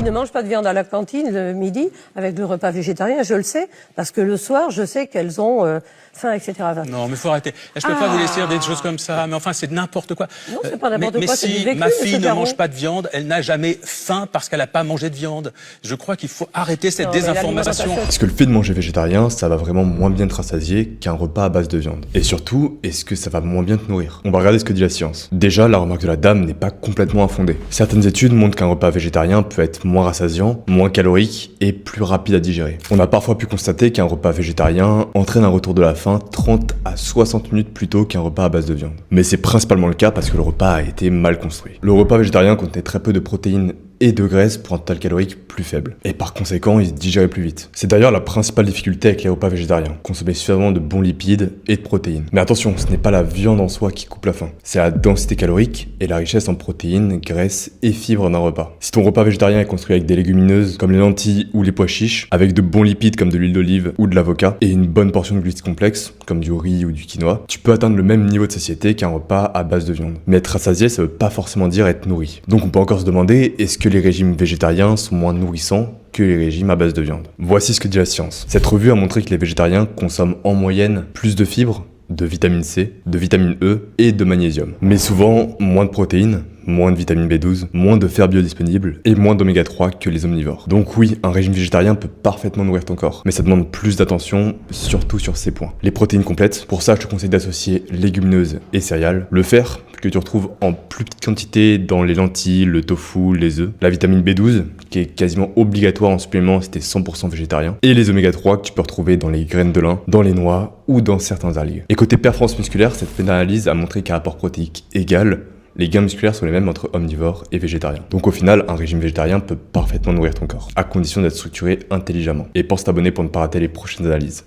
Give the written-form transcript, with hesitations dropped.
ne mangent pas de viande à la cantine le midi avec le repas végétarien, je le sais, parce que le soir, je sais qu'elles ont faim, etc. Non, mais faut arrêter. Je peux pas vous laisser dire des choses comme ça. Mais enfin, c'est n'importe quoi. Non, c'est pas n'importe quoi, c'est du si vécu, ma fille ne Caron. mange pas de viande, elle n'a jamais faim parce qu'elle n'a pas mangé de viande. Je crois qu'il faut arrêter cette Non, mais désinformation. Est-ce que le fait de manger végétarien, ça va vraiment moins bien te rassasier qu'un repas à base de viande? Et surtout, est-ce que ça va moins bien te nourrir? On va regarder ce que dit la science. Déjà, la remarque de la dame n'est pas complètement infondée. Certaines études montrent qu'un repas végétarien peut être moins rassasiant, moins calorique et plus rapide à digérer. On a parfois pu constater qu'un repas végétarien entraîne un retour de la faim 30 à 60 minutes plus tôt qu'un repas à base de viande. Mais c'est principalement le cas parce que le repas a été mal construit. Le repas végétarien contenait très peu de protéines et de graisse pour un total calorique plus faible. Et par conséquent, il se digérait plus vite. C'est d'ailleurs la principale difficulté avec les repas végétariens, consommer suffisamment de bons lipides et de protéines. Mais attention, ce n'est pas la viande en soi qui coupe la faim, c'est la densité calorique et la richesse en protéines, graisses et fibres d'un repas. Si ton repas végétarien est construit avec des légumineuses comme les lentilles ou les pois chiches, avec de bons lipides comme de l'huile d'olive ou de l'avocat, et une bonne portion de glucides complexes comme du riz ou du quinoa, tu peux atteindre le même niveau de satiété qu'un repas à base de viande. Mais être rassasié, ça veut pas forcément dire être nourri. Donc on peut encore se demander, est-ce que les régimes végétariens sont moins nourrissants que les régimes à base de viande? Voici ce que dit la science. Cette revue a montré que les végétariens consomment en moyenne plus de fibres, de vitamine C, de vitamine E et de magnésium. Mais souvent, moins de protéines, moins de vitamine B12, moins de fer biodisponible et moins d'oméga 3 que les omnivores. Donc oui, un régime végétarien peut parfaitement nourrir ton corps, mais ça demande plus d'attention, surtout sur ces points. Les protéines complètes, pour ça je te conseille d'associer légumineuses et céréales, le fer que tu retrouves en plus petite quantité dans les lentilles, le tofu, les œufs, la vitamine B12 qui est quasiment obligatoire en supplément si t'es 100% végétarien, et les oméga 3 que tu peux retrouver dans les graines de lin, dans les noix ou dans certains algues. Et côté performance musculaire, cette méta-analyse a montré qu'à rapport protéique égal, les gains musculaires sont les mêmes entre omnivores et végétariens. Donc au final, un régime végétarien peut parfaitement nourrir ton corps, à condition d'être structuré intelligemment. Et pense t'abonner pour ne pas rater les prochaines analyses.